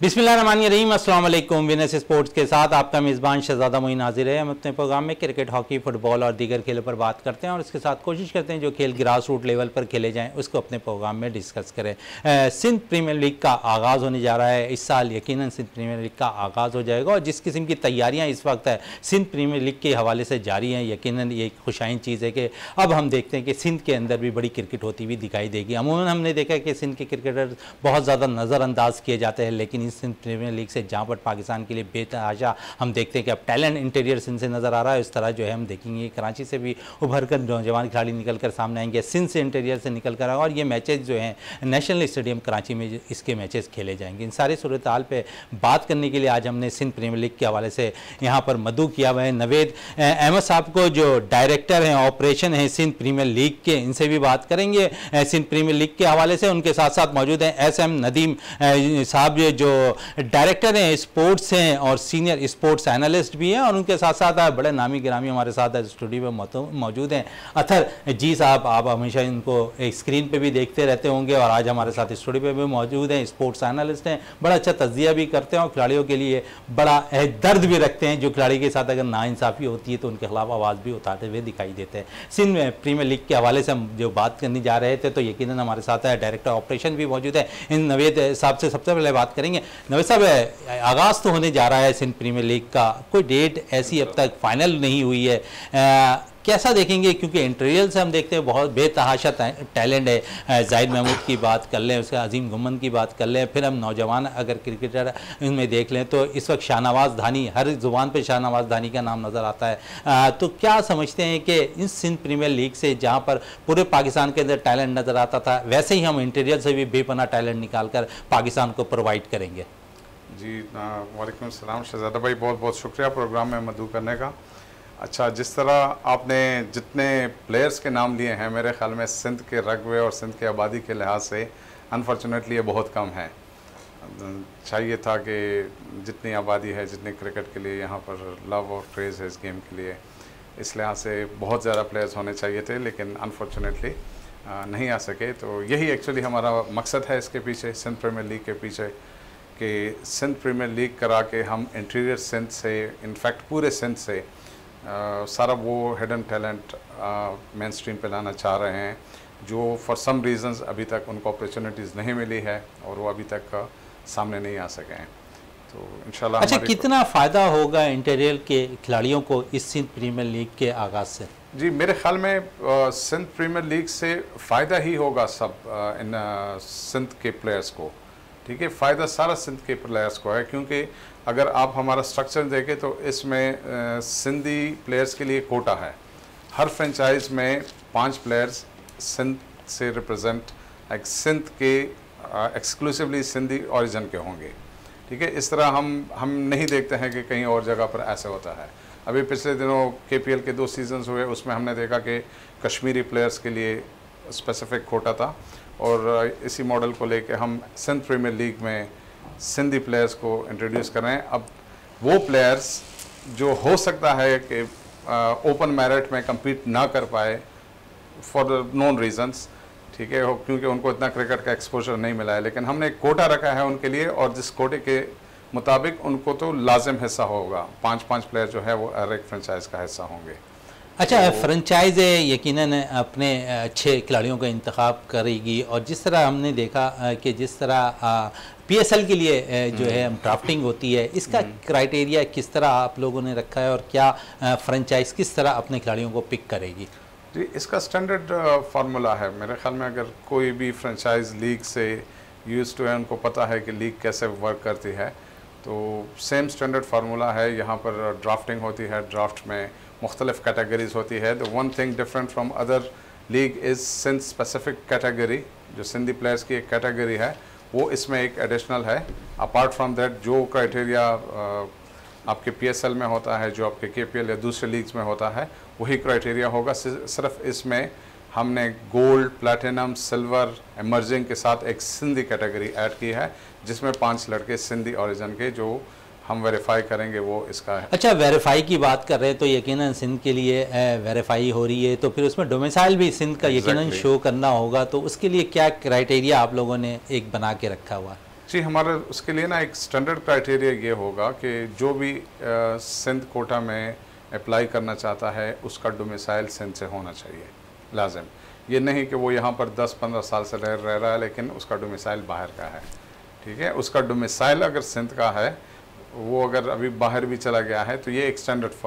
बिस्मिल्लाहिर्रहमानिर्रहीम, अस्सलाम वालेकुम। विनस स्पोर्ट्स के साथ आपका मेज़बान शहजादा मोइन हाजिर है। हम अपने प्रोग्राम में क्रिकेट, हॉकी, फुटबॉल और दीगर खेलों पर बात करते हैं और इसके साथ कोशिश करते हैं जो खेल ग्रास रूट लेवल पर खेले जाएं उसको अपने प्रोग्राम में डिस्कस करें। सिंध प्रीमियर लीग का आगाज़ होने जा रहा है। इस साल यकीनन सिंध प्रीमियर लीग का आगाज़ हो जाएगा और जिस किस्म की तैयारियाँ इस वक्त है सिंध प्रीमियर लीग के हवाले से जारी हैं, यकीनन ये एक खुशाइन चीज़ है कि अब हम देखते हैं कि सिंध के अंदर भी बड़ी क्रिकेट होती हुई दिखाई देगी। अमूमन हमने देखा है कि सिंध के क्रिकेटर बहुत ज़्यादा नज़रअंदाज किए जाते हैं, लेकिन इस सिंध प्रीमियर लीग से जहाँ पर पाकिस्तान के लिए बेतहाशा हम देखते हैं कि अब टैलेंट इंटीरियर सिंध से नज़र आ रहा है, इस तरह जो है हम देखेंगे कराची से भी उभर कर नौजवान खिलाड़ी निकल कर सामने आएंगे, सिंध से इंटीरियर से निकल कर आएगा और ये मैचेस जो हैं नेशनल स्टेडियम कराची में इसके मैचेस खेले जाएंगे। इन सारी सूरत हाल पर बात करने के लिए आज हमने सिंध प्रीमियर लीग के हवाले से यहाँ पर मदऊ किया हुआ है। नवेद अहमद साहब को जो डायरेक्टर हैं ऑपरेशन है सिंध प्रीमियर लीग के, इनसे भी बात करेंगे सिंध प्रीमियर लीग के हवाले से। उनके साथ साथ मौजूद हैं एस.एम. नदीम साहब जो डायरेक्टर हैं स्पोर्ट्स हैं और सीनियर स्पोर्ट्स एनालिस्ट भी हैं और उनके साथ साथ बड़े नामी गिरामी हमारे साथ स्टूडियो में मौजूद हैं अतर जी साहब। आप हमेशा इनको एक स्क्रीन पे भी देखते रहते होंगे और आज हमारे साथ स्टूडियो पे भी मौजूद हैं, स्पोर्ट्स एनालिस्ट हैं, बड़ा अच्छा तज्जिया भी करते हैं और खिलाड़ियों के लिए बड़ा दर्द भी रखते हैं। जो खिलाड़ी के साथ अगर नाइंसाफ़ी होती है तो उनके खिलाफ आवाज़ भी उठाते हुए दिखाई देते हैं। सिंध प्रीमियर लीग के हवाले से हम जो बात करने जा रहे थे तो यकीनन हमारे साथ है डायरेक्टर ऑपरेशन भी मौजूद है। इन नवेद साहब से सबसे पहले बात करेंगे। नवेद साहब, आगाज़ तो होने जा रहा है सिंध प्रीमियर लीग का, कोई डेट ऐसी अब तक फाइनल नहीं हुई है, कैसा देखेंगे? क्योंकि इंटीरियर से हम देखते हैं बहुत बेतहाशा टैलेंट है। जाहिद महमूद की बात कर लें, उसके अजीम गुमन की बात कर लें, फिर हम नौजवान अगर क्रिकेटर इनमें देख लें तो इस वक्त शाहनवाज धानी, हर ज़ुबान पे शाहनवाज धानी का नाम नज़र आता है। तो क्या समझते हैं कि इस सिंध प्रीमियर लीग से जहाँ पर पूरे पाकिस्तान के अंदर टैलेंट नज़र आता था वैसे ही हम इंटीरियर से भी बेपनाह टैलेंट निकाल कर पाकिस्तान को प्रोवाइड करेंगे? जी वालेकुम सलाम शहजादा भाई, बहुत बहुत शुक्रिया प्रोग्राम में मदऊ करने का। अच्छा, जिस तरह आपने जितने प्लेयर्स के नाम लिए हैं मेरे ख्याल में सिंध के रकबे और सिंध की आबादी के लिहाज से अनफॉर्चुनेटली ये बहुत कम है। चाहिए था कि जितनी आबादी है, जितनी क्रिकेट के लिए यहाँ पर लव और क्रेज़ है इस गेम के लिए, इस लिहाज से बहुत ज़्यादा प्लेयर्स होने चाहिए थे, लेकिन अनफॉर्चुनेटली नहीं आ सके। तो यही एक्चुअली हमारा मकसद है इसके पीछे, सिंध प्रीमियर लीग के पीछे, कि सिंध प्रीमियर लीग करा के हम इंटीरियर सिंध से, इनफैक्ट पूरे सिंध से सारा वो हिडन टैलेंट मेन स्ट्रीम पे लाना चाह रहे हैं जो फॉर सम रीज़न्स अभी तक उनको अपॉर्चुनिटीज़ नहीं मिली है और वो अभी तक सामने नहीं आ सके हैं। तो इंशाल्लाह। अच्छा, कितना फ़ायदा होगा इंटीरियर के खिलाड़ियों को इस सिंध प्रीमियर लीग के आगाज़ से? जी, मेरे ख्याल में सिंध प्रीमियर लीग से फ़ायदा ही होगा सब इन सिंध के प्लेयर्स को। ठीक है, फ़ायदा सारा सिंध के प्लेयर्स को है, क्योंकि अगर आप हमारा स्ट्रक्चर देखें तो इसमें सिंधी प्लेयर्स के लिए कोटा है। हर फ्रेंचाइज में 5 प्लेयर्स सिंध से रिप्रेजेंट, लाइक सिंध के एक्सक्लूसिवली सिंधी ओरिजिन के होंगे। ठीक है, इस तरह हम नहीं देखते हैं कि कहीं और जगह पर ऐसे होता है। अभी पिछले दिनों KPL के 2 सीजन्स हुए, उसमें हमने देखा कि कश्मीरी प्लेयर्स के लिए स्पेसिफिक कोटा था और इसी मॉडल को लेके हम सिंध प्रीमियर लीग में सिंधी प्लेयर्स को इंट्रोड्यूस कर रहे हैं। अब वो प्लेयर्स जो हो सकता है कि ओपन मेरिट में compete ना कर पाए फॉर नोन रीजंस, ठीक है, क्योंकि उनको इतना क्रिकेट का एक्सपोजर नहीं मिला है, लेकिन हमने एक कोटा रखा है उनके लिए और जिस कोटे के मुताबिक उनको तो लाजिम हिस्सा होगा। 5-5 प्लेयर जो है वो हर एक फ्रेंचाइज का हिस्सा होंगे। अच्छा, फ्रेंचाइज यकीनन अपने अच्छे खिलाड़ियों का इंतखाब करेगी और जिस तरह हमने देखा कि जिस तरह PSL के लिए जो है ड्राफ्टिंग होती है, इसका क्राइटेरिया किस तरह आप लोगों ने रखा है और क्या फ्रेंचाइज किस तरह अपने खिलाड़ियों को पिक करेगी? जी, इसका स्टैंडर्ड फार्मूला है मेरे ख्याल में। अगर कोई भी फ्रेंचाइज लीग से यूज्ड टू है, उनको पता है कि लीग कैसे वर्क करती है, तो सेम स्टैंडर्ड फार्मूला है। यहाँ पर ड्राफ्टिंग होती है, ड्राफ्ट में मुख्तलिफ कैटेगरीज होती है। The one thing different from other league is Sindh specific category, जो सिंधी प्लेयर्स की एक कैटेगरी है वो इसमें एक एडिशनल है। अपार्ट फ्राम दैट जो क्राइटेरिया आपके PSL में होता है, जो आपके KPL या दूसरे लीग्स में होता है, वही क्राइटेरिया होगा। सिर्फ इसमें हमने गोल्ड, प्लैटिनम, सिल्वर, एमर्जिंग के साथ एक सिंधी कैटेगरी ऐड की है, जिसमें 5 लड़के सिंधी ओरिजिन के जो हम वेरीफाई करेंगे वो इसका है। अच्छा, वेरीफाई की बात कर रहे हैं तो यकीनन सिंध के लिए वेरीफाई हो रही है, तो फिर उसमें डोमिसाइल भी सिंध का यकीनन शो करना होगा, तो उसके लिए क्या क्राइटेरिया आप लोगों ने एक बना के रखा हुआ? जी, हमारे उसके लिए ना एक स्टैंडर्ड क्राइटेरिया ये होगा कि जो भी सिंध कोटा में अप्लाई करना चाहता है उसका डोमिसाइल सिंध से होना चाहिए लाजिम। ये नहीं कि वो यहाँ पर 10-15 साल से रह रहा है लेकिन उसका डोमिसाइल बाहर का है, ठीक है। उसका डोमिसाइल अगर सिंध का है, वो अगर अभी बाहर भी चला गया है, तो ये एक स्टैंडर्ड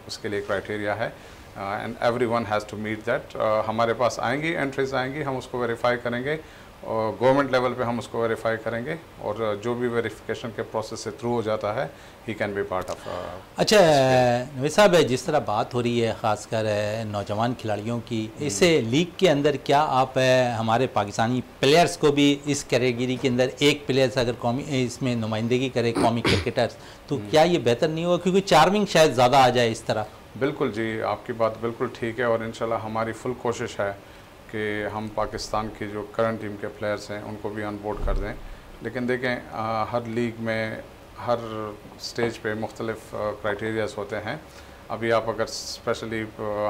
उसके लिए क्राइटेरिया है and everyone has to meet that. हमारे पास आएंगी, एंट्रीज आएंगी, हम उसको वेरीफाई करेंगे और गवर्नमेंट लेवल पे हम उसको वेरीफाई करेंगे और जो भी वेरिफिकेशन के प्रोसेस से थ्रू हो जाता है he can be part of. अच्छा नवीद साहब, जिस तरह बात हो रही है ख़ासकर नौजवान खिलाड़ियों की, इससे लीग के अंदर क्या आप हमारे पाकिस्तानी प्लेयर्स को भी इस कैटेगरी के अंदर एक प्लेयर्स अगर कौमी इसमें नुमाइंदगी करे कौमी क्रिकेटर्स, तो क्या ये बेहतर नहीं होगा? क्योंकि चार्मिंग शायद ज़्यादा आ जाए इस तरह। बिल्कुल जी, आपकी बात बिल्कुल ठीक है और इंशाल्लाह हमारी फुल कोशिश है कि हम पाकिस्तान की जो करंट टीम के प्लेयर्स हैं उनको भी ऑन बोर्ड कर दें। लेकिन देखें हर लीग में हर स्टेज पे मुख्तलिफ क्राइटेरियाज होते हैं। अभी आप अगर स्पेशली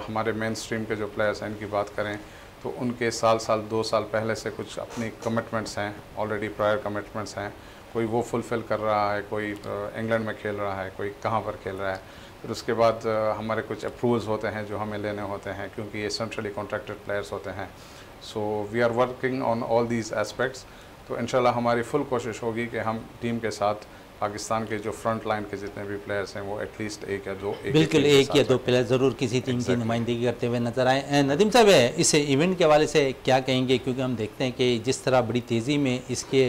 हमारे मेन स्ट्रीम के जो प्लेयर्स हैं इनकी बात करें तो उनके साल 2 साल पहले से कुछ अपनी कमिटमेंट्स हैं, ऑलरेडी प्रायर कमिटमेंट्स हैं। कोई वो फुलफ़िल कर रहा है, कोई इंग्लैंड में खेल रहा है, कोई कहाँ पर खेल रहा है। फिर उसके बाद हमारे कुछ अप्रूवल्स होते हैं जो हमें लेने होते हैं क्योंकि ये सेंट्रली कॉन्ट्रैक्टेड प्लेयर्स होते हैं। So we are working on all these aspects. तो इंशाल्लाह हमारी फुल कोशिश होगी कि हम टीम के साथ पाकिस्तान के जो फ्रंट लाइन के जितने भी प्लेयर्स हैं वो एटलीस्ट एक या दो बिल्कुल एक या दो प्लेयर ज़रूर किसी टीम की नुमाइंदगी करते हुए नजर आए। नदीम साहब, इस इवेंट के हवाले से क्या कहेंगे? क्योंकि हम देखते हैं कि जिस तरह बड़ी तेज़ी में इसके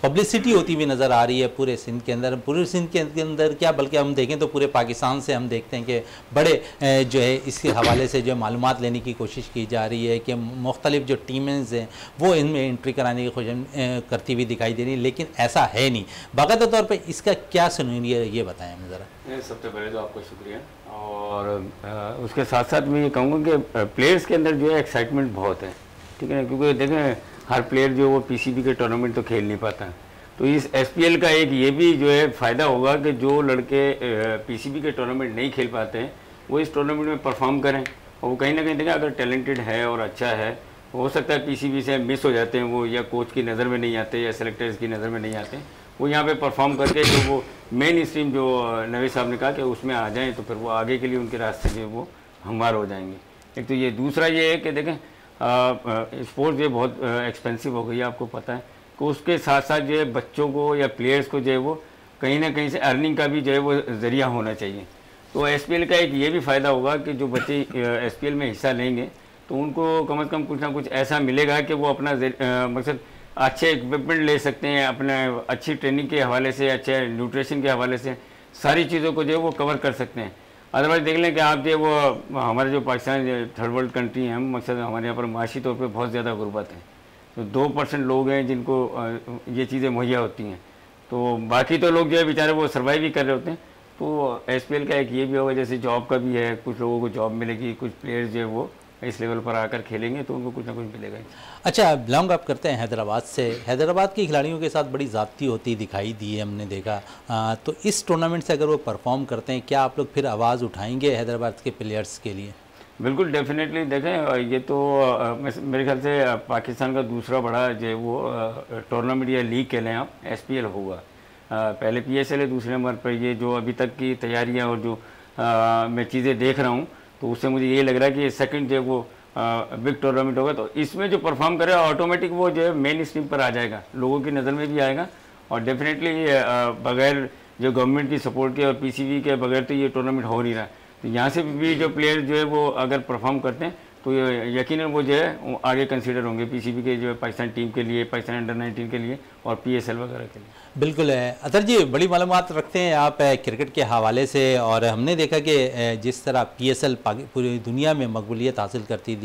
पब्लिसिटी होती हुई नज़र आ रही है पूरे सिंध के अंदर, पूरे सिंध के अंदर क्या बल्कि हम देखें तो पूरे पाकिस्तान से हम देखते हैं कि बड़े जो है इसके हवाले से जो मालूमात लेने की कोशिश की जा रही है कि मुख्तलिफ जो टीमें हैं वो इनमें एंट्री कराने की कोशिश करती हुई दिखाई दे रही है, लेकिन ऐसा है नहीं। बाकायदा तौर पर इसका क्या सुनिए ये बताएं हमें ज़रा। सबसे पहले तो आपको शुक्रिया और उसके साथ साथ मैं ये कहूँगा कि प्लेयर्स के अंदर जो है एक्साइटमेंट बहुत है, ठीक है ना, क्योंकि देखें हर प्लेयर जो वो पीसीबी के टूर्नामेंट तो खेल नहीं पाता है। तो इस एसपीएल का एक ये भी जो है फ़ायदा होगा कि जो लड़के पीसीबी के टूर्नामेंट नहीं खेल पाते हैं वो इस टूर्नामेंट में परफॉर्म करें और वो कहीं ना कहीं देखें अगर टैलेंटेड है और अच्छा है, हो सकता है पीसीबी से मिस हो जाते हैं वो, या कोच की नज़र में नहीं आते या सेलेक्टर्स की नज़र में नहीं आते, वो यहाँ पे परफॉर्म करके जो वो मेन स्ट्रीम जो नवीद साहब ने कहा कि उसमें आ जाएं तो फिर वो आगे के लिए उनके रास्ते जो वो हमवार हो जाएंगे। एक तो ये, दूसरा ये है कि देखें स्पोर्ट्स ये बहुत एक्सपेंसिव हो गई है, आपको पता है कि उसके साथ साथ जो है बच्चों को या प्लेयर्स को जो है वो कहीं ना कहीं से अर्निंग का भी जो है वो ज़रिया होना चाहिए। तो एसपीएल का एक ये भी फ़ायदा होगा कि जो बच्चे एसपीएल में हिस्सा लेंगे तो उनको कम से कम कुछ ना कुछ ऐसा मिलेगा कि वो अपना मकसद अच्छे इक्विपमेंट ले सकते हैं, अपने अच्छी ट्रेनिंग के हवाले से, अच्छे न्यूट्रिशन के हवाले से सारी चीज़ों को जो है वो कवर कर सकते हैं। अदरवाइज देख लें कि आप जो वो हमारे जो पाकिस्तान थर्ड वर्ल्ड कंट्री हैं, हम मकसद हमारे यहाँ पर माशी तौर पे बहुत ज़्यादा गुर्बत है, तो 2% लोग हैं जिनको ये चीज़ें मुहैया होती हैं, तो बाकी तो लोग जो है बेचारे वो सर्वाइव ही कर रहे होते हैं। तो एसपीएल का एक ये भी होगा, जैसे जॉब का भी है, कुछ लोगों को जॉब मिलेगी, कुछ प्लेयर्स जो है वो इस लेवल पर आकर खेलेंगे तो उनको कुछ ना कुछ मिलेगा। अच्छा, बिलोंग आप करते हैं हैदराबाद से। हैदराबाद के खिलाड़ियों के साथ बड़ी ज़्यादती होती दिखाई दी है, हमने देखा। तो इस टूर्नामेंट से अगर वो परफॉर्म करते हैं, क्या आप लोग फिर आवाज़ उठाएंगे हैदराबाद के प्लेयर्स के लिए? बिल्कुल, डेफिनेटली। देखें ये तो मेरे ख्याल से पाकिस्तान का दूसरा बड़ा जो है वो टूर्नामेंट या लीग कह लें आप, एसपीएल होगा। पहले पीएसएल है दूसरे नंबर पर। ये जो अभी तक की तैयारियाँ और जो मैं चीज़ें देख रहा हूँ तो उससे मुझे ये लग रहा है कि ये सेकंड जो है वो बिग टूर्नामेंट होगा, तो इसमें जो परफॉर्म करे ऑटोमेटिक वो जो है मेन स्ट्रीम पर आ जाएगा, लोगों की नज़र में भी आएगा और डेफिनेटली बगैर जो गवर्नमेंट की सपोर्ट के और पीसीबी के बगैर तो ये टूर्नामेंट हो नहीं रहा। तो यहाँ से भी जो प्लेयर जो है वो अगर परफॉर्म करते हैं तो यकीनन वो जो है आगे कंसीडर होंगे पीसीबी के जो है पाकिस्तान टीम के लिए, पाकिस्तान अंडर 19 के लिए और पीएसएल वगैरह के लिए। बिल्कुल है अतर जी, बड़ी मालूमात रखते हैं आप क्रिकेट के हवाले से, और हमने देखा कि जिस तरह पीएसएल पूरी दुनिया में मकबूलियत हासिल करती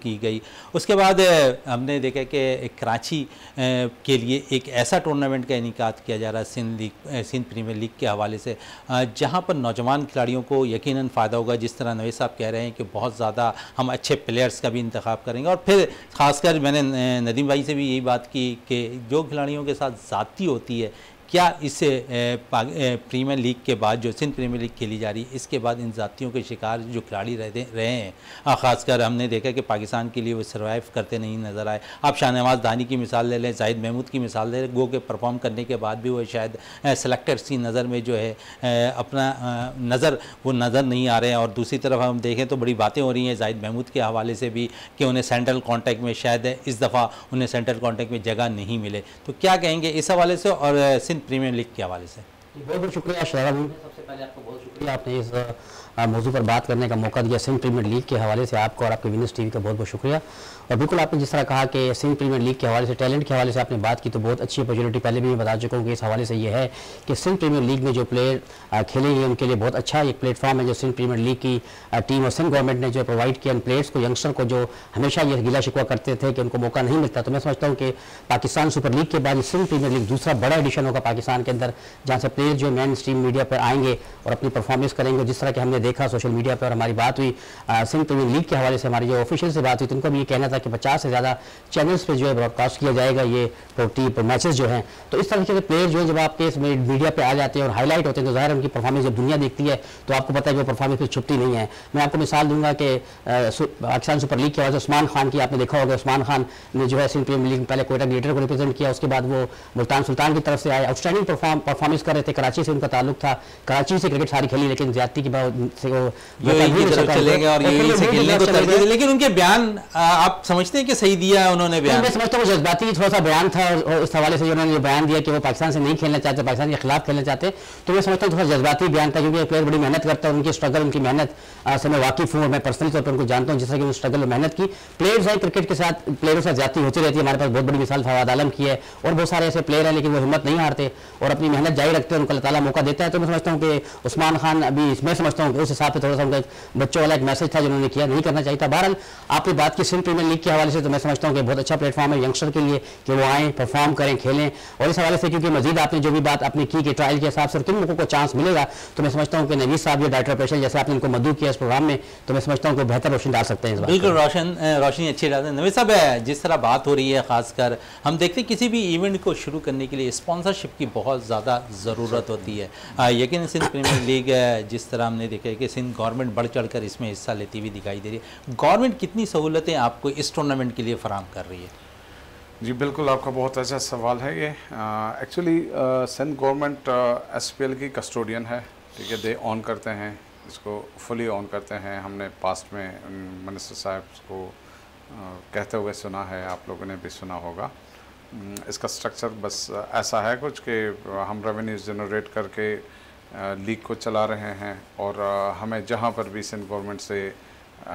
की गई, उसके बाद हमने देखा कि कराची के लिए एक ऐसा टूर्नामेंट का इनेकाद किया जा रहा है सिंध प्रीमियर लीग के हवाले से, जहाँ पर नौजवान खिलाड़ियों को यकीनन फ़ायदा होगा। जिस तरह नवीद साहब कह रहे हैं कि बहुत ज़्यादा हम अच्छे प्लेयर्स का भी इंतखाब करेंगे, और फिर ख़ासकर मैंने नदीम भाई से भी यही बात की कि जो खिलाड़ियों के साथ ज़्यादती होती है क्या इससे प्रीमियर लीग के बाद जो सिंध प्रीमियर लीग खेली जा रही है इसके बाद इन जातियों के शिकार जो खिलाड़ी रहे हैं, ख़ासकर हमने देखा कि पाकिस्तान के लिए वो सर्वाइव करते नहीं नज़र आए। आप शाहनवाज दानी की मिसाल ले लें, जाहिद महमूद की मिसाल ले लें, गो के परफॉर्म करने के बाद भी वो शायद सेलेक्टर्स की नज़र में जो है अपना वो नज़र नहीं आ रहे हैं। और दूसरी तरफ हम देखें तो बड़ी बातें हो रही हैं जाहिद महमूद के हवाले से भी कि उन्हें सेंट्रल कॉन्टैक्ट में शायद इस दफ़ा उन्हें सेंट्रल कॉन्टैक्ट में जगह नहीं मिले। तो क्या कहेंगे इस हवाले से और सिंध प्रीमियर लीग के हवाले से? बहुत बहुत शुक्रिया शहरा भाई, सबसे पहले आपको बहुत शुक्रिया, आपने इस मौजू पर बात करने का मौका दिया। सिंध प्रीमियर लीग के हवाले से आपको और आपके विनर्स टीवी का बहुत बहुत शुक्रिया। और बिल्कुल आपने जिस तरह कहा कि सिंध प्रीमियर लीग के हवाले से, टैलेंट के हवाले से आपने बात की, तो बहुत अच्छी अपॉर्चुनिटी पहले भी मैं बता चुका हूँ कि इस हवाले से ये है कि सिंध प्रीमियर लीग में जो प्लेयर खेलेंगे उनके लिए बहुत अच्छा एक प्लेटफॉर्म है जो सिंध प्रीमियर लीग की टीम और सिंध गवर्नमेंट ने जो प्रोवाइड किया प्लेयर्स को, यंगस्टर को, जो हमेशा ये गिला शिकवा करते थे कि उनको मौका नहीं मिलता। तो मैं समझता हूँ कि पाकिस्तान सुपर लीग के बाद सिंध प्रीमियर लीग दूसरा बड़ा एडिशन होगा पाकिस्तान के अंदर, जहाँ से प्लेयर जो मेन स्ट्रीम मीडिया पर आएंगे और अपनी परफॉर्मेंस करेंगे। जिस तरह कि हमने देखा सोशल मीडिया पर हमारी बात हुई सिंध प्रीमियर लीग के हवाले से, हमारी जो ऑफिशियल से बात हुई, तो उनको भी ये कहना था कि 50 से ज़्यादा चैनल्स पे जो है ब्रॉडकास्ट किया जाएगा ये मैचेस जो हैं। तो इस तरह के प्लेयर जो है जब आपके इस मीडिया पे आ जाते हैं और हाईलाइट होते हैं तो ज़ाहिर उनकी परफॉर्मेंस जब दुनिया देखती है तो आपको पता है कि वो परफॉर्मेंस फिर छुपती नहीं है। मैं आपको मिसाल दूंगा कि पाकिस्तान सुपर लीग के हवाले से उस्मान खान की आपने देखा होगा, उस्मान खान ने जो है सिंध प्रीमियर लीग में पहले कोयटा ग्लेडिएटर को रिप्रेजेंट किया, उसके बाद वो मुल्तान सुल्तान की तरफ से आए, आउटस्टैंडिंग परफॉर्मेंस कर रहे थे। कराची से उनका ताल्लुक था, कराची से क्रिकेट सारी खेली, लेकिन ज्यादती की लेकिन उनके बयान आप समझते हैं कि सही दिया है उन्होंने बयान? मैं समझता हूँ जज्बाती थोड़ा सा बयान था और इस हवाले से उन्होंने बयान दिया कि वो पाकिस्तान से नहीं खेलना चाहते, पाकिस्तान के खिलाफ खेलना चाहते। तो मैं समझता हूँ थोड़ा जज्बाती बयान था, क्योंकि प्लेयर बड़ी मेहनत करता है, उनकी स्ट्रगल, उनकी मेहनत से मैं वाकिफ हूँ, मैं पर्सनली तौर पर उनको जानता हूँ जिस तरह की स्ट्रगल और मेहनत की। प्लेयर्स है क्रिकेट के साथ, प्लेयरों से ज्यादती होती रहती है। हमारे पास बहुत बड़ी मिसाल फवाद आलम की है और बहुत सारे ऐसे प्लेयर हैं, लेकिन वो हिम्मत नहीं हारते और अपनी मेहनत जारी रखते हैं, उनको अल्लाह ताला मौका देता है। तो मैं समझता हूँ कि उस्मान खान अभी मैं समझता हूँ कि उस हिसाब से थोड़ा सा उनका बच्चों वाला एक मैसेज था जिन्होंने किया, नहीं करना चाहिए था। बहरहाल आपने बात की सिंध प्रीमियर लीग के हवाले से, तो मैं समझता हूँ कि बहुत अच्छा प्लेटफॉर्म है यंगस्टर के लिए कि वो आएँ, परफॉर्म करें, खेलें। और इस हवाले से क्योंकि मजीद आपने जो भी बात अपनी की कि ट्रायल के हिसाब से किन लोगों को चांस मिलेगा, तो मैं समझता हूँ कि नवीद साहब जो डायरेक्टर ऑपरेशन जैसे आपने इनको मदू किया इस प्रोग्राम में, तो मैं समझता हूँ कि बेहतर रोशनी डाल सकते हैं। बिल्कुल रोशनी अच्छी डालते हैं। नवीद साहब, जिस तरह बात हो रही है, खासकर हम देखते हैं किसी भी इवेंट को शुरू करने के लिए स्पॉन्सरशिप की बहुत ज़्यादा ज़रूरत होती है। यकीन सिंध प्रीमियर लीग जिस तरह हमने देखा है कि सिंध गवर्नमेंट बढ़ चढ़ कर इसमें हिस्सा लेती हुई दिखाई दे रही है। गवर्नमेंट कितनी सहूलतें आपको इस टूर्नामेंट के लिए फराहम कर रही है? जी बिल्कुल, आपका बहुत अच्छा सवाल है ये। एक्चुअली सिंध गवर्नमेंट SPL की कस्टोडियन है, ठीक है, दे ऑन करते हैं इसको, फुली ऑन करते हैं। हमने पास्ट में मिनिस्टर साहब को कहते हुए सुना है, आप लोगों ने भी सुना होगा। इसका स्ट्रक्चर बस ऐसा है कुछ कि हम रेवेन्यूज जनरेट करके लीग को चला रहे हैं और हमें जहाँ पर भी सिंध गवर्नमेंट से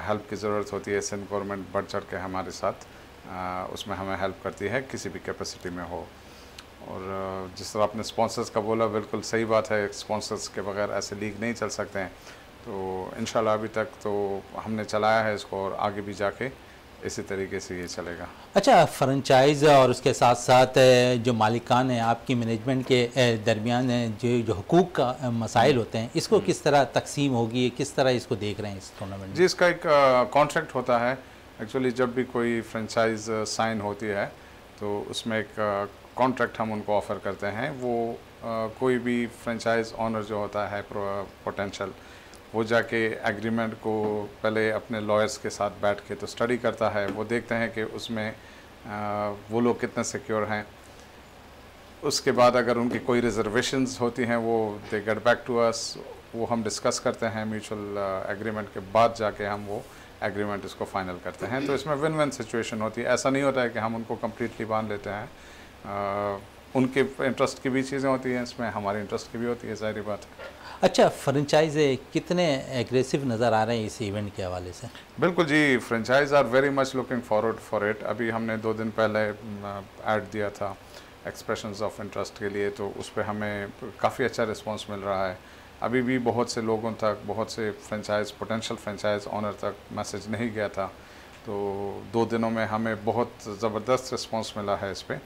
हेल्प की ज़रूरत होती है, सिंध गवर्नमेंट बढ़ चढ़ के हमारे साथ उसमें हमें हेल्प करती है, किसी भी कैपेसिटी में हो। और जिस तरह आपने स्पॉन्सर्स का बोला, बिल्कुल सही बात है, स्पॉन्सर्स के बगैर ऐसे लीग नहीं चल सकते हैं। तो इंशाल्लाह अभी तक तो हमने चलाया है इसको और आगे भी जाके इसी तरीके से ये चलेगा। अच्छा, फ्रेंचाइज़ और उसके साथ साथ जो मालिकान हैं आपकी मैनेजमेंट के दरमियान जो हुकूक का मसाइल होते हैं, इसको किस तरह तकसीम होगी, किस तरह इसको देख रहे हैं इस टूर्नामेंट में? जी, इसका एक कॉन्ट्रैक्ट होता है। एक्चुअली जब भी कोई फ्रेंचाइज साइन होती है तो उसमें एक कॉन्ट्रैक्ट हम उनको ऑफ़र करते हैं। वो कोई भी फ्रेंचाइज ऑनर जो होता है पोटेंशियल, वो जाके एग्रीमेंट को पहले अपने लॉयर्स के साथ बैठ के तो स्टडी करता है। वो देखते हैं कि उसमें वो लोग कितने सिक्योर हैं। उसके बाद अगर उनकी कोई रिजर्वेशंस होती हैं वो they get back to us, वो हम डिस्कस करते हैं। म्यूचुअल एग्रीमेंट के बाद जाके हम वो एग्रीमेंट इसको फाइनल करते हैं। तो इसमें विन विन सिचुएशन होती है। ऐसा नहीं होता है कि हम उनको कम्प्लीटली बांध लेते हैं। उनके इंटरेस्ट की भी चीज़ें होती हैं इसमें, हमारे इंटरेस्ट की भी होती है, ज़ाहिर बात है। अच्छा, फ्रेंचाइज कितने एग्रेसिव नज़र आ रहे हैं इस इवेंट के हवाले से? बिल्कुल जी, franchise are very much looking forward for it. अभी हमने 2 दिन पहले ऐड दिया था एक्सप्रेशंस ऑफ इंटरेस्ट के लिए, तो उस पर हमें काफ़ी अच्छा रिस्पॉन्स मिल रहा है। अभी भी बहुत से लोगों तक, बहुत से पोटेंशियल फ्रेंचाइज ऑनर तक मैसेज नहीं गया था। तो 2 दिनों में हमें बहुत ज़बरदस्त रिस्पॉन्स मिला है इस पर।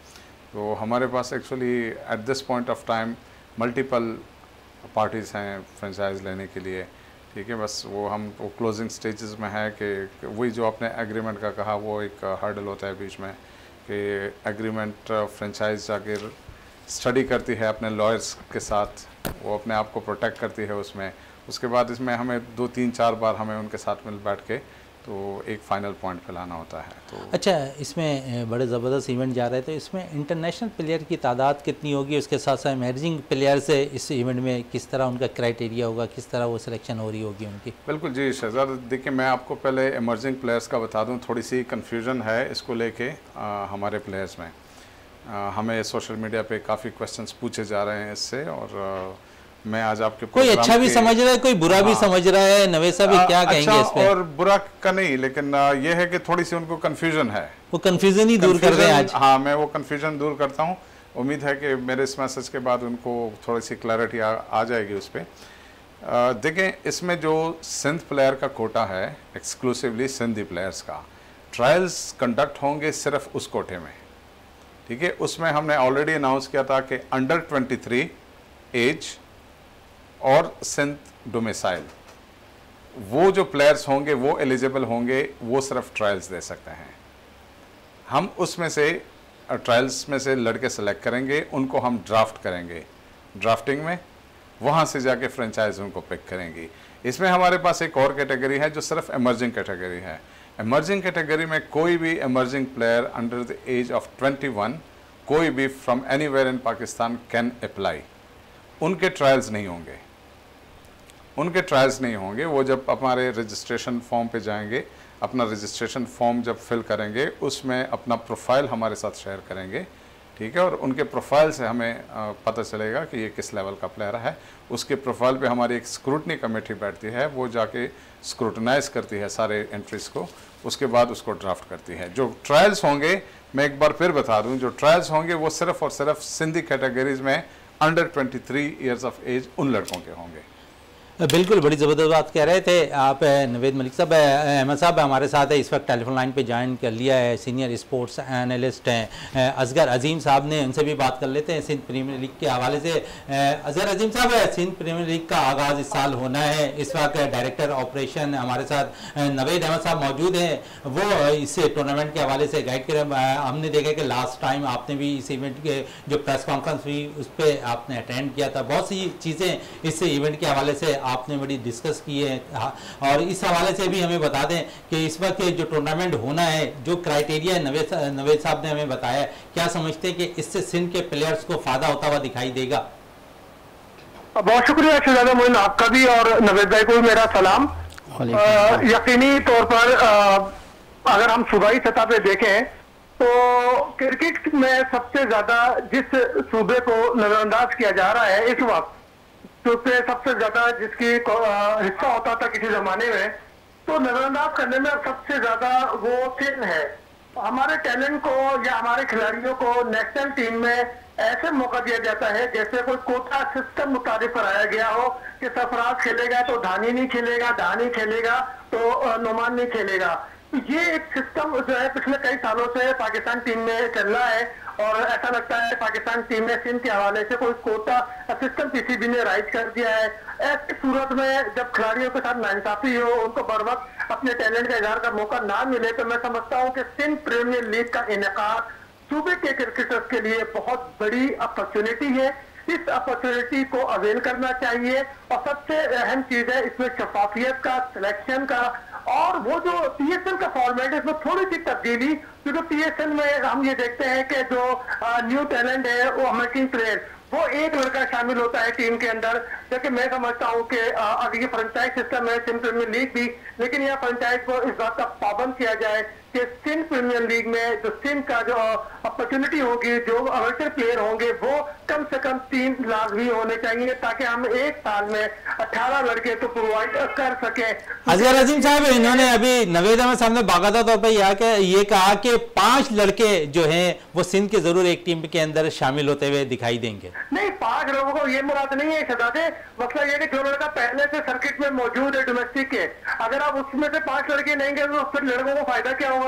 तो हमारे पास actually at this point of time multiple parties हैं फ्रेंचाइज लेने के लिए, ठीक है। बस वो क्लोजिंग स्टेजेस में है कि वही जो आपने एग्रीमेंट का कहा, वो एक हर्डल होता है बीच में कि एग्रीमेंट फ्रेंचाइज जाके स्टडी करती है अपने लॉयर्स के साथ, वो अपने आप को प्रोटेक्ट करती है उसमें। उसके बाद इसमें हमें 2, 3, 4 बार हमें उनके साथ मिल बैठ के तो एक फाइनल पॉइंट पे लाना होता है। तो अच्छा, इसमें बड़े ज़बरदस्त इवेंट जा रहे हैं, तो इसमें इंटरनेशनल प्लेयर की तादाद कितनी होगी, उसके साथ साथ इमर्जिंग प्लेयर से इस इवेंट में किस तरह उनका क्राइटेरिया होगा, किस तरह वो सिलेक्शन हो रही होगी उनकी? बिल्कुल जी शहजाद, देखिए मैं आपको पहले इमर्जिंग प्लेयर्स का बता दूं, थोड़ी सी कन्फ्यूजन है इसको लेके हमारे प्लेयर्स में। हमें सोशल मीडिया पे काफ़ी क्वेश्चंस पूछे जा रहे हैं इससे, और मैं आज आपके कोई अच्छा भी समझ रहा है, कोई बुरा भी समझ रहा है। नवेद साहब क्या कहेंगे अच्छा इस पे? और बुरा का नहीं, लेकिन ये है कि थोड़ी सी उनको कन्फ्यूजन है, वो कन्फ्यूजन ही दूर कर रहे हैं आज। हाँ, मैं वो कन्फ्यूजन दूर करता हूँ। उम्मीद है कि मेरे इस मैसेज के बाद उनको थोड़ी सी क्लैरिटी आ जाएगी उस पर। देखें, इसमें जो सिंध प्लेयर का कोटा है, एक्सक्लूसिवली सिंधी प्लेयर्स का, ट्रायल्स कंडक्ट होंगे सिर्फ उस कोटे में, ठीक है। उसमें हमने ऑलरेडी अनाउंस किया था कि अंडर 23 एज और सिंध डोमिसाइल, वो जो प्लेयर्स होंगे वो एलिजिबल होंगे, वो सिर्फ ट्रायल्स दे सकते हैं। हम उसमें से ट्रायल्स में से लड़के सेलेक्ट करेंगे, उनको हम ड्राफ्ट करेंगे, ड्राफ्टिंग में वहाँ से जाके फ्रेंचाइज उनको पिक करेंगी। इसमें हमारे पास एक और कैटेगरी है जो सिर्फ इमर्जिंग कैटेगरी है। इमर्जिंग कैटेगरी में कोई भी emerging player under the age of 21, कोई भी from anywhere in Pakistan can apply. उनके ट्रायल्स नहीं होंगे, उनके ट्रायल्स नहीं होंगे। वो जब हमारे रजिस्ट्रेशन फॉर्म पे जाएंगे, अपना रजिस्ट्रेशन फॉर्म जब फिल करेंगे, उसमें अपना प्रोफाइल हमारे साथ शेयर करेंगे, ठीक है। और उनके प्रोफाइल से हमें पता चलेगा कि ये किस लेवल का प्लेयर है। उसके प्रोफाइल पे हमारी एक स्क्रूटनी कमेटी बैठती है, वो जाके स्क्रूटनाइज करती है सारे एंट्रीज को, उसके बाद उसको ड्राफ्ट करती है। जो ट्रायल्स होंगे, मैं एक बार फिर बता दूं, जो ट्रायल्स होंगे वो सिर्फ और सिर्फ सिंधी कैटेगरीज में अंडर 23 ईयर्स ऑफ एज उन लड़कों के होंगे। बिल्कुल, बड़ी ज़बरदस्त बात कह रहे थे आप नवेद मलिक साहब। अहमद साहब हमारे साथ है इस वक्त, टेलीफोन लाइन पे ज्वाइन कर लिया है, सीनियर स्पोर्ट्स एनालिस्ट हैं असगर अजीम साहब ने, उनसे भी बात कर लेते हैं सिंध प्रीमियर लीग के हवाले से। असगर अजीम साहब, सिंध प्रीमियर लीग का आगाज़ इस साल होना है, इस वक्त डायरेक्टर ऑपरेशन हमारे साथ नवेद अहमद साहब मौजूद हैं, वो इस टूर्नामेंट के हवाले से गाइड करें। हमने देखा कि लास्ट टाइम आपने भी इस इवेंट के जो प्रेस कॉन्फ्रेंस हुई उस पर आपने अटेंड किया था, बहुत सी चीज़ें इस इवेंट के हवाले से आपने बड़ी डिस्कस की है। और इस हवाले से भी हमें बता दें कि इस वक्त जो टूर्नामेंट होना है, जो क्राइटेरिया नवेद साहब ने हमें बताया, क्या समझते हैं कि इससे सिंध के प्लेयर्स को फायदा होता हुआ दिखाई देगा? बहुत शुक्रिया शहजादा मोइन, आपका भी और नवेद भाई को भी मेरा सलाम। यकीनी तौर पर अगर हम सूबाई सतह पे देखें तो क्रिकेट में सबसे ज्यादा जिस सूबे को नजरअंदाज किया जा रहा है इस वक्त, उससे सबसे ज्यादा जिसकी हिस्सा होता था किसी जमाने में, तो नजरअंदाज करने में सबसे ज्यादा वो सिंध है। हमारे टैलेंट को या हमारे खिलाड़ियों को नेशनल टीम में ऐसे मौका दिया जाता है जैसे कोई कोटा सिस्टम मुताबिक कराया गया हो कि सरफराज खेलेगा तो धानी नहीं खेलेगा, धानी खेलेगा तो नुमान नहीं खेलेगा। ये एक सिस्टम जो है पिछले कई सालों से पाकिस्तान टीम में चल रहा है, और ऐसा लगता है पाकिस्तान टीम में सिंध के हवाले से कोई कोटा सिस्टम पीसीबी ने राइज कर दिया है। ऐसी सूरत में जब खिलाड़ियों के साथ नाइंसाफी हो, उनको बर वक्त अपने टैलेंट का इजहार का मौका ना मिले, तो मैं समझता हूँ कि सिंध प्रीमियर लीग का इनेकाद सूबे के क्रिकेटर्स के लिए बहुत बड़ी अपॉर्चुनिटी है। इस अपॉर्चुनिटी को अवेल करना चाहिए, और सबसे अहम चीज है इसमें शफाफियत का, सिलेक्शन का, और वो जो पीएसएल का फॉर्मेट है इसमें थोड़ी सी तब्दीली, क्योंकि पीएसएल में हम ये देखते हैं कि जो न्यू टैलेंट है वो अमेरिकन प्लेयर, वो एक लड़का शामिल होता है टीम के अंदर। जबकि मैं समझता हूँ कि अगर ये फ्रेंचाइज सिस्टम है सिंध प्रीमियर लीग भी, लेकिन यह फ्रेंचाइज को इस बात का पाबंद किया जाए कि सिंध प्रीमियर लीग में जो सिंध का जो अपॉर्चुनिटी होगी, जो अमेरिकन प्लेयर होंगे, वो कम से कम 3 लाजमी होने चाहिए, ताकि हम एक साल में 18 लड़के तो प्रोवाइड कर सके। असगर अजीम साहब, इन्होंने अभी नवेद अहमद साहब ने बाकायदा तौर पर ये कहा कि 5 लड़के जो हैं वो सिंध के जरूर एक टीम के अंदर शामिल होते हुए दिखाई देंगे। नहीं, 5 लोगों को ये मुराद नहीं है शहजादे, मतलब ये कि जो लड़का पहले से सर्किट में मौजूद है डोमेस्टिक के, अगर आप उसमें से 5 लड़के नहीं गए तो फिर लड़कों को फायदा क्या होगा?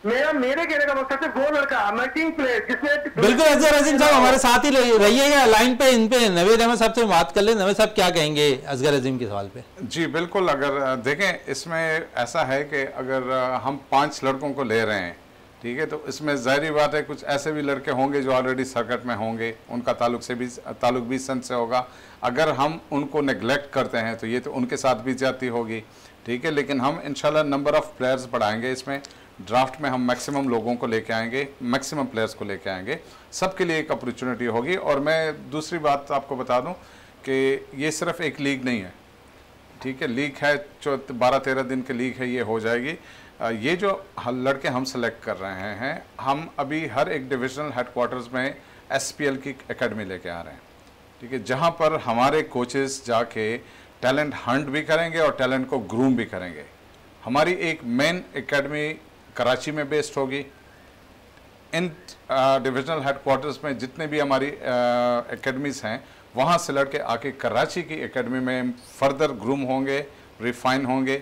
मेरे कहने का मकसद है वो लड़का अमेरिकन प्लेयर जिसने। बिल्कुल, असगर अजीम साहब हमारे साथ ही रहिएगा लाइन पे, इन पे नवेद अहमद साहब से बात कर ले। नवेद साहब क्या कहेंगे असगर अजीम के सवाल पे? जी बिल्कुल, अगर देखें इसमें ऐसा है कि अगर हम 5 लड़कों को ले रहे हैं, ठीक है। तो इसमें ज़ाहिर बात है कुछ ऐसे भी लड़के होंगे जो ऑलरेडी सर्किट में होंगे, उनका ताल्लुक भी सन से होगा। अगर हम उनको नेग्लेक्ट करते हैं तो ये तो उनके साथ भी ज्यादती होगी, ठीक है। लेकिन हम इंशाल्लाह नंबर ऑफ़ प्लेयर्स बढ़ाएंगे, इसमें ड्राफ्ट में हम मैक्सिमम लोगों को लेके आएंगे, मैक्सिमम प्लेयर्स को लेके आएंगे, सबके लिए एक अपॉर्चुनिटी होगी। और मैं दूसरी बात आपको बता दूं कि ये सिर्फ एक लीग नहीं है, ठीक है। लीग है जो 12-13 दिन की लीग है, ये हो जाएगी। ये जो लड़के हम सेलेक्ट कर रहे हैं, हम अभी हर एक डिविजनल हेडक्वार्टर्स में SPL की एकेडमी लेके आ रहे हैं, ठीक है, जहाँ पर हमारे कोचेस जाके टैलेंट हंट भी करेंगे और टैलेंट को ग्रूम भी करेंगे। हमारी एक मेन एकेडमी कराची में बेस्ड होगी। इन डिविजनल हेडक्वार्टर्स में जितने भी हमारी एकेडमीज हैं, वहाँ से लड़के आके कराची की एकेडमी में फर्दर ग्रूम होंगे, रिफाइन होंगे,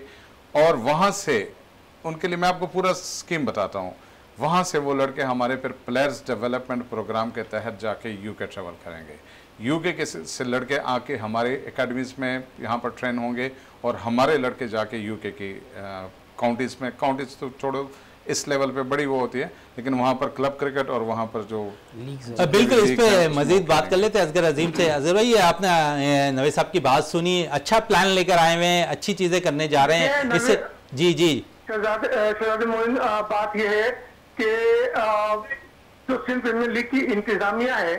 और वहाँ से उनके लिए मैं आपको पूरा स्कीम बताता हूँ। वहाँ से वो लड़के हमारे फिर प्लेयर्स डेवलपमेंट प्रोग्राम के तहत जाके UK ट्रैवल करेंगे। UK के से लड़के आके हमारे एकेडमीज़ में यहाँ पर ट्रेन होंगे, और हमारे लड़के जाके UK की काउंटीज़ में, काउंटीज़ तो छोड़ो, इस लेवल पे बड़ी वो होती है, लेकिन वहाँ पर क्लब क्रिकेट और वहाँ पर जो बिल्कुल इस पे मजीद बात कर लेते हैं असगर अजीम से। असगर भाई, आपने नवेद साहब की बात सुनी, अच्छा प्लान लेकर आए हुए हैं, अच्छी चीज़ें करने जा रहे हैं इससे। जी जी शहजाद मोइन, बात यह है कि जो सिंध प्रीमियर लीग की इंतजामिया है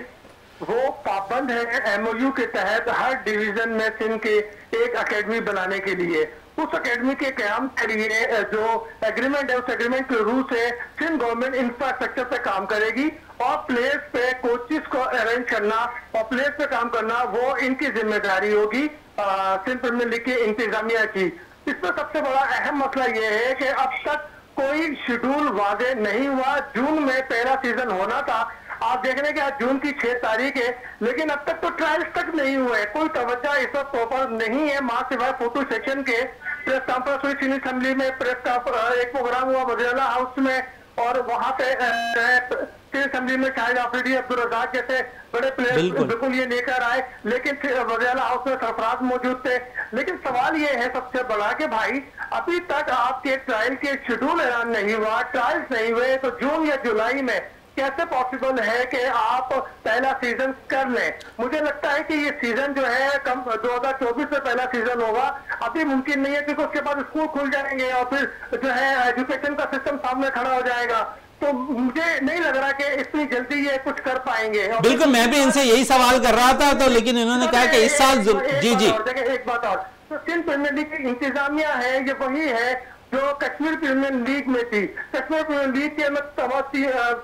वो पाबंद है MOU के तहत हर डिवीजन में सिंध के एक एकेडमी बनाने के लिए। उस एकेडमी के क्याम के लिए जो एग्रीमेंट है, उस एग्रीमेंट के रूल से सिंध गवर्नमेंट इंफ्रास्ट्रक्चर पे काम करेगी, और प्लेयर्स पे कोचेस को अरेंज करना और प्लेयर्स पे काम करना वो इनकी जिम्मेदारी होगी सिंध प्रीमियर लीग की इंतजामिया की। इसमें सबसे बड़ा अहम मसला ये है कि अब तक कोई शेड्यूल वादे नहीं हुआ। जून में पहला सीजन होना था, आप देख रहे हैं कि आज जून की 6 तारीख है, लेकिन अब तक तो ट्रायल्स तक नहीं हुए। कोई तवज्जो इस वक्त प्रॉपर नहीं है, मां सिवाय फोटो सेक्शन के। प्रेस कॉन्फ्रेंस हुई सिंध असेंबली में, एक प्रोग्राम हुआ वज़ीर-ए-आला हाउस में, और वहां पे सिंध असेंबली में शाहिद आफरीदी, अब्दुल रज़ाक जैसे बड़े प्लेयर्स बिल्कुल ये लेकर आए, लेकिन वज़ीर-ए-आला हाउस में सरफराज मौजूद थे। लेकिन सवाल ये है सबसे बड़ा कि भाई अभी तक आपके ट्रायल के शेड्यूल ऐलान नहीं हुआ, ट्रायल्स नहीं हुए, तो जून या जुलाई में कैसे पॉसिबल है कि आप पहला सीजन कर लें? मुझे लगता है कि ये सीजन जो है 2024 में पहला सीजन होगा। अभी मुमकिन नहीं है, क्योंकि उसके बाद स्कूल खुल जाएंगे और फिर जो है एजुकेशन का सिस्टम सामने खड़ा हो जाएगा। तो मुझे नहीं लग रहा कि इतनी जल्दी ये कुछ कर पाएंगे। बिल्कुल, मैं भी इनसे यही सवाल कर रहा था, तो लेकिन इन्होंने कहा कि इस साल जी जी एक बात और, तो सिंध प्रीमियर लीग की इंतजामिया है, ये वही है जो कश्मीर प्रीमियर लीग में थी। कश्मीर प्रीमियर लीग के मैं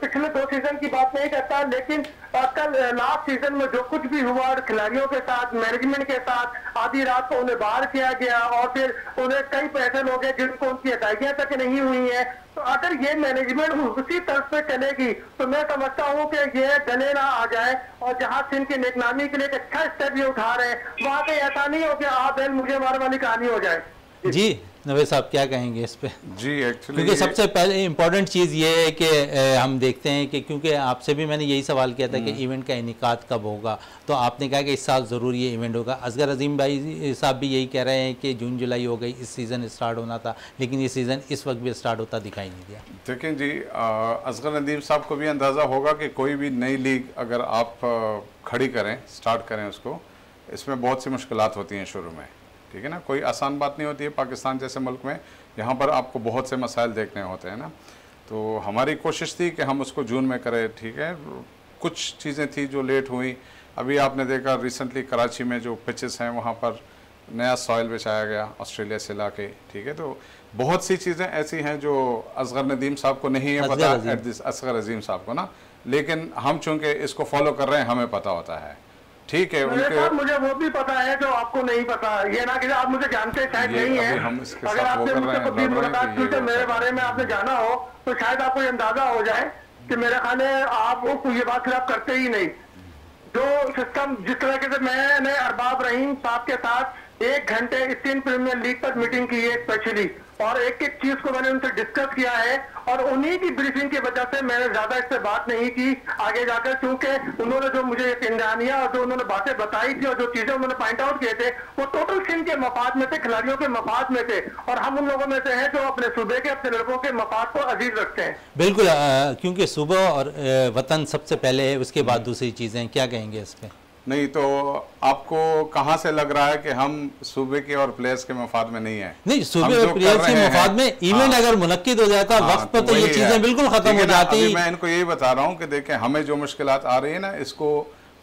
पिछले 2 सीजन की बात नहीं करता, लेकिन कल लास्ट सीजन में जो कुछ भी हुआ खिलाड़ियों के साथ, मैनेजमेंट के साथ, आधी रात को उन्हें बाहर किया गया, और फिर उन्हें कई पैसे लोग हैं जिनको उनकी अदायगियां तक नहीं हुई है। तो अगर ये मैनेजमेंट उसी तरफ पे चलेगी तो मैं समझता हूँ कि ये गले ना आ जाए, और जहाँ सिंध की नेकनामी के लिए एक अच्छा स्टेप ये उठा रहे हैं, वहाँ पे ऐसा नहीं हो कि आप मुझे मार वाली कहानी हो जाए। जी नवेद साहब क्या कहेंगे इस पे? जी एक्चुअली क्योंकि सबसे पहले इम्पोर्टेंट चीज़ ये है कि हम देखते हैं कि क्योंकि आपसे भी मैंने यही सवाल किया था कि इवेंट का इनेकाद कब होगा, तो आपने कहा कि इस साल ज़रूर ये इवेंट होगा। असगर अजीम भाई साहब भी यही कह रहे हैं कि जून जुलाई हो गई, इस सीज़न स्टार्ट होना था, लेकिन ये सीज़न इस वक्त भी स्टार्ट होता दिखाई नहीं दिया। देखें जी, असगर अजीम साहब को भी अंदाज़ा होगा कि कोई भी नई लीग अगर आप खड़ी करें, स्टार्ट करें उसको, इसमें बहुत सी मुश्किलात होती हैं शुरू में, ठीक है ना। कोई आसान बात नहीं होती है। पाकिस्तान जैसे मुल्क में यहाँ पर आपको बहुत से मसाइल देखने होते हैं ना। तो हमारी कोशिश थी कि हम उसको जून में करें, ठीक है। कुछ चीज़ें थी जो लेट हुई। अभी आपने देखा रिसेंटली कराची में जो पिचेस हैं वहाँ पर नया सॉइल बिछाया गया ऑस्ट्रेलिया से ला के, ठीक है। तो बहुत सी चीज़ें ऐसी हैं जो असगर नदीम साहब को नहीं है पता, असगर अजीम साहब को ना, लेकिन हम चूँकि इसको फॉलो कर रहे हैं हमें पता होता है, ठीक है। उनके मुझे वो भी पता है जो आपको नहीं पता। ये ना कि आप मुझे जानते शायद नहीं है। अगर आपने मुझसे कभी मुलाकात की तो मेरे बारे में आपने जाना हो तो शायद आपको ये अंदाजा हो जाए कि मेरे ख्याल है आप ये बात फिर आप करते ही नहीं। जो सिस्टम जिस तरीके से मैंने अरबाब रहीम साहब के साथ 1 घंटे इस सिंध प्रीमियर लीग पर मीटिंग की है स्पेशली, और एक एक चीज को मैंने उनसे डिस्कस किया है, और उन्हीं की ब्रीफिंग की वजह से मैंने ज्यादा इस पे बात नहीं की आगे जाकर, क्योंकि उन्होंने जो मुझे यकीन और जो उन्होंने बातें बताई थी और जो चीजें उन्होंने पॉइंट आउट किए थे वो टोटल सिंध के मफाद में थे, खिलाड़ियों के मफाद में थे, और हम उन लोगों में से हैं जो अपने सूबे के, अपने लड़कों के मफाद को अजीज रखते हैं। बिल्कुल, क्योंकि सूबा और वतन सबसे पहले है, उसके बाद दूसरी चीजें। क्या कहेंगे इस पे? नहीं तो आपको कहां से लग रहा है कि हम सूबे के और प्लेयर्स के मफाद में नहीं है? नहीं, सूबे और प्लेयर्स के मफाद में इवेंट अगर मुनक्किद हो जाता वक्त पर तो ये चीजें बिल्कुल खत्म हो जाती। मैं इनको यही बता रहा हूं कि देखें, हमें जो मुश्किलात आ रही है ना, इसको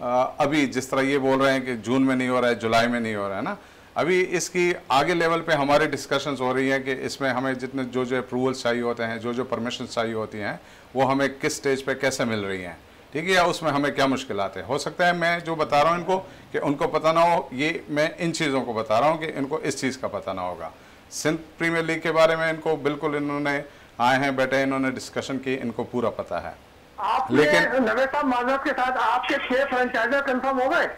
अभी जिस तरह ये बोल रहे हैं कि जून में नहीं हो रहा है, जुलाई में नहीं हो रहा है ना, अभी इसकी आगे लेवल पे हमारी डिस्कशंस हो रही हैं कि इसमें हमें जितने जो अप्रूवल्स चाहिए होते हैं, जो परमिशन चाहिए होती हैं, वो हमें किस स्टेज पे कैसे मिल रही हैं, ठीक है, या उसमें हमें क्या मुश्किलात है। हो सकता है मैं जो बता रहा हूँ इनको कि उनको पता ना हो, ये मैं इन चीज़ों को बता रहा हूँ कि इनको इस चीज़ का पता ना होगा। सिंध प्रीमियर लीग के बारे में इनको बिल्कुल, इन्होंने आए हैं बैठे, इन्होंने डिस्कशन की, इनको पूरा पता है। लेकिन नवे साहब माजरत के साथ आपके 6 फ्रेंचाइजर कंफर्म हो गए?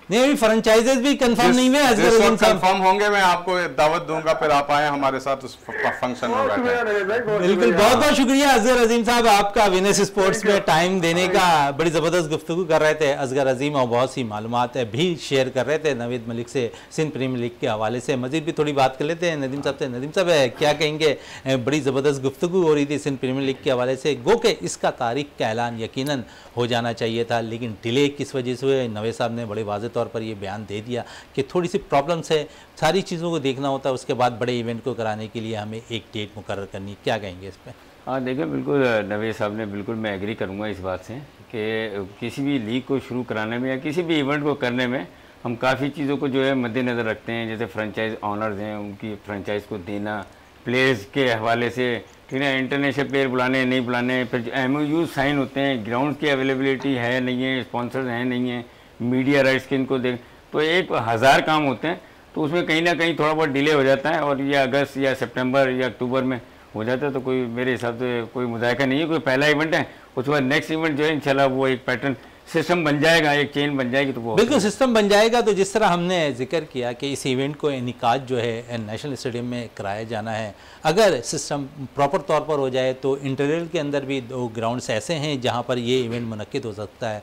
नहीं, अभी फ्रेंचाइजेस भी कंफर्म नहीं हुए। कंफर्म होंगे, मैं आपको दावत दूंगा, फिर आप आए हमारे साथ उस फंक्शन में बैठे। बिल्कुल, बहुत बहुत शुक्रिया असगर अजीम साहब आपका, विनेस स्पोर्ट्स में टाइम देने का। बड़ी ज़बरदस्त गुफ्तगू कर रहे थे असगर अजीम, और बहुत सी मालूमात भी शेयर कर रहे थे नवीद मलिक से सिंध प्रीमियर लीग के हवाले से। मजीद भी थोड़ी बात कर लेते हैं नदीम साहब से। नदीम साहब, क्या कहेंगे? बड़ी ज़बरदस्त गुफ्तगू हो रही थी सिंध प्रीमियर लीग के हवाले से, गो के इसका तारीख का ऐलान यकीनन हो जाना चाहिए था, लेकिन डिले किस वजह से हुए, नवे साहब ने बड़े वाज़ेह तौर पर यह बयान दे दिया कि थोड़ी सी प्रॉब्लम्स है, सारी चीज़ों को देखना होता है, उसके बाद बड़े इवेंट को कराने के लिए हमें एक डेट मुकर्रर करनी। क्या कहेंगे इस पर? हाँ देखिए, बिल्कुल नवे साहब ने, बिल्कुल मैं एग्री करूँगा इस बात से कि किसी भी लीग को शुरू कराने में या किसी भी इवेंट को करने में हम काफ़ी चीज़ों को जो है मद्देनज़र रखते हैं। जैसे फ्रेंचाइज ऑनर्स हैं, उनकी फ्रेंचाइज को देना, प्लेयर्स के हवाले से, ठीक है, इंटरनेशनल प्लेयर बुलाने नहीं बुलाने, फिर MOU साइन होते हैं, ग्राउंड की अवेलेबिलिटी है नहीं है, स्पॉन्सर्स हैं नहीं है, मीडिया राइट्स के इनको देख, तो 1000 काम होते हैं। तो उसमें कहीं ना कहीं थोड़ा बहुत डिले हो जाता है, और ये अगस्त या सितंबर या अक्टूबर में हो जाता है, तो कोई मेरे हिसाब से कोई मुज़ायका नहीं है। कोई पहला इवेंट है, उसके बाद नेक्स्ट इवेंट जो है इंशाल्लाह वो एक पैटर्न सिस्टम बन जाएगा, एक चेन बन जाएगी, तो वो बिल्कुल सिस्टम बन जाएगा। तो जिस तरह हमने जिक्र किया कि इस इवेंट को इनिकाद जो है नेशनल स्टेडियम में कराया जाना है, अगर सिस्टम प्रॉपर तौर पर हो जाए तो इंटरवल के अंदर भी 2 ग्राउंड्स ऐसे हैं जहां पर ये इवेंट मुनक्किद हो सकता है।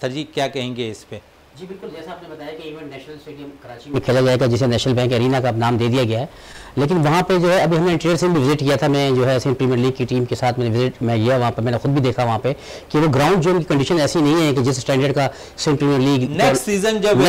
तरजी, क्या कहेंगे इस पर? जी बिल्कुल, जैसा आपने बताया कि इवेंट नेशनल स्टेडियम कराची में खेला जाएगा, जिसे नेशनल बैंक एरिना का नाम दे दिया गया है। लेकिन वहाँ पे जो है, अभी हमने इंटीरियर से भी विजिट किया था, मैं जो है सिंध प्रीमियर लीग की टीम के साथ मैं गया वहाँ पर, मैंने खुद भी देखा वहाँ पे कि वो ग्राउंड जो उनकी कंडीशन ऐसी नहीं है कि जिस स्टैंडर्ड का Sindh premier league next season जब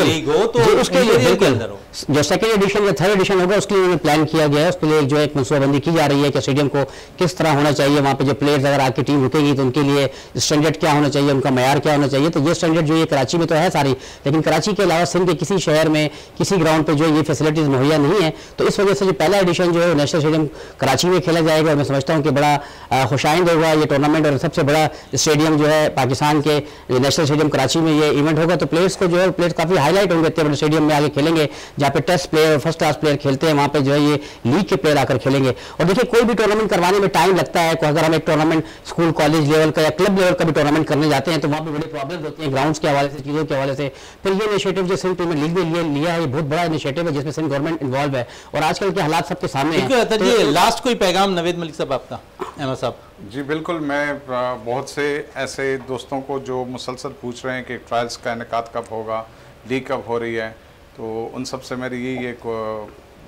लीग हो तो उसके लिए बिल्कुल जो सेकंड एडिशन या थर्ड एडिशन होगा उसके लिए उन्होंने प्लान किया गया है। उसके लिए जो एक मनसूबाबंदी की जा रही है कि स्टेडियम को किस तरह होना चाहिए, वहाँ पे जो प्लेयर्स अगर आके टीम रुकेगी तो उनके लिए स्टैंडर्ड क्या होना चाहिए, उनका मयार क्या होना चाहिए। तो ये स्टैंडर्ड जो ये कराची में तो है सारी, लेकिन कराची के अलावा सिंध के किसी शहर में किसी ग्राउंड पे जो ये फैसिलिटीज मुहैया नहीं है। तो इस वजह से जो पहला एडिशन जो है नेशनल स्टेडियम कराची में खेला जाएगा, और मैं समझता हूँ कि बड़ा खुशाइंद होगा ये टूर्नामेंट, और सबसे बड़ा स्टेडियम जो है पाकिस्तान के नेशनल स्टेडियम कराची में ये इवेंट होगा। तो प्लेयर्स को जो है, प्लेयर्स काफ़ी हाईलाइट होंगे, इतने बड़े स्टेडियम में आगे खेलेंगे जहाँ पे टेस्ट प्लेयर और फर्स्ट क्लास प्लेयर खेलते हैं, वहाँ पे जो है ये लीग के प्लेयर आकर खेलेंगे। और देखिए, कोई भी टूर्नामेंट करवाने में टाइम लगता है। अगर हम एक टूर्नामेंट स्कूल कॉलेज लेवल का या क्लब लेवल का भी टूर्नामेंट करने जाते हैं तो वहाँ पर बड़ी प्रॉब्लम होती है ग्राउंड्स के हवाले से, चीज़ों के हवाले से। फिर ये इनिशिएटिव जो सिंध प्रीमियर लीग ने लिया है, ये बहुत बड़ा इनिशिएटिव है जिसमें सिंध गवर्नमेंट इन्वॉल्व है, और आजकल के हालात सबके सामने हैं। तो लास्ट कोई पैगाम नवीद मलिक साहब आपका? अहमद साहब जी बिल्कुल, मैं बहुत से ऐसे दोस्तों को जो मुसलसल पूछ रहे हैं कि ट्रायल्स का इनेकाद कब होगा, लीग कब हो रही है, तो उन सब से मेरी यही एक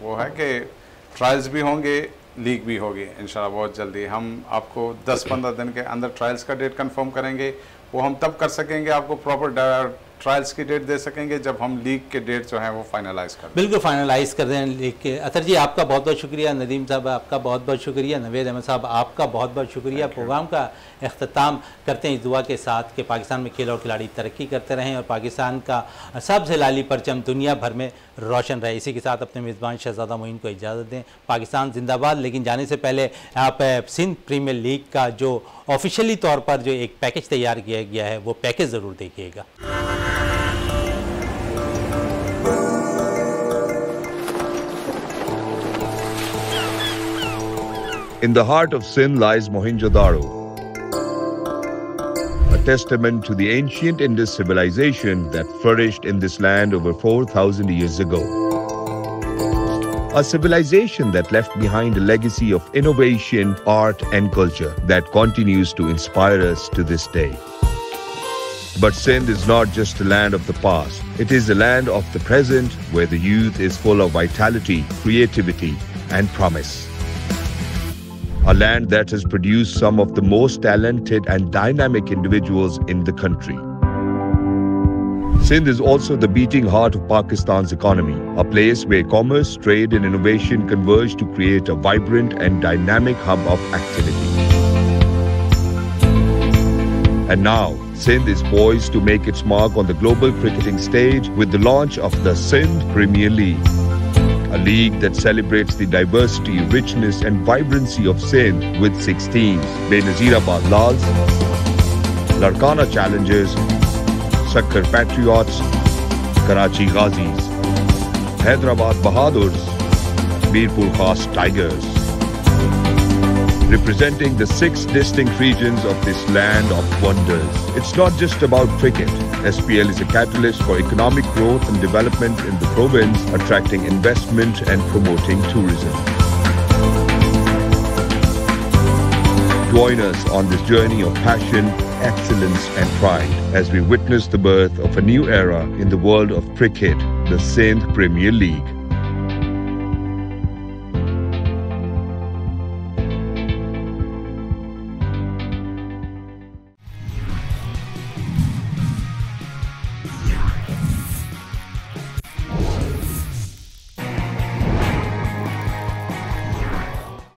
वो है कि ट्रायल्स भी होंगे, लीग भी होगी इंशाल्लाह बहुत जल्दी। हम आपको 10-15 दिन के अंदर ट्रायल्स का डेट कंफर्म करेंगे। वो हम तब कर सकेंगे, आपको प्रॉपर ट्रायल्स की डेट दे सकेंगे जब हम लीग के डेट जो हैं वो फाइनलाइज कर दें। बिल्कुल फाइनलाइज कर दें लीग के। अतर जी, आपका बहुत बहुत शुक्रिया। नदीम साहब आपका बहुत बहुत शुक्रिया। नवेद अहमद साहब आपका बहुत बहुत शुक्रिया। प्रोग्राम का अख्ताम करते हैं इस दुआ के साथ कि पाकिस्तान में खेल और खिलाड़ी तरक्की करते रहें और पाकिस्तान का सबसे लाली परचम दुनिया भर में रोशन रहे। इसी के साथ अपने मेज़बान शहजादा मोइन को इजाज़त दें। पाकिस्तान जिंदाबाद। लेकिन जाने से पहले आप सिंध प्रीमियर लीग का जो ऑफिशियली तौर पर जो एक पैकेज तैयार किया गया है वो पैकेज ज़रूर देखिएगा। In the heart of Sindh lies Mohenjo-daro, a testament to the ancient Indus civilization that flourished in this land over 4,000 years ago. A civilization that left behind a legacy of innovation, art, and culture that continues to inspire us to this day. But Sindh is not just a land of the past. It is a land of the present where the youth is full of vitality, creativity, and promise. A land that has produced some of the most talented and dynamic individuals in the country. Sindh is also the beating heart of Pakistan's economy, a place where commerce, trade, and innovation converge to create a vibrant and dynamic hub of activity. And now, Sindh is poised to make its mark on the global cricketing stage with the launch of the Sindh Premier League, a league that celebrates the diversity, richness, and vibrancy of Sindh with 6 teams: Benazirabad Lals, Larkana Challengers, Sakkar Patriots, Karachi Ghazis, Hyderabad Bahadurs, Mirpur Khas Tigers. Representing the 6 distinct regions of this land of wonders. It's not just about cricket. SPL is a catalyst for economic growth and development in the province, attracting investment and promoting tourism. Join us on this journey of passion, excellence, and pride as we witness the birth of a new era in the world of cricket, the Sindh Premier League.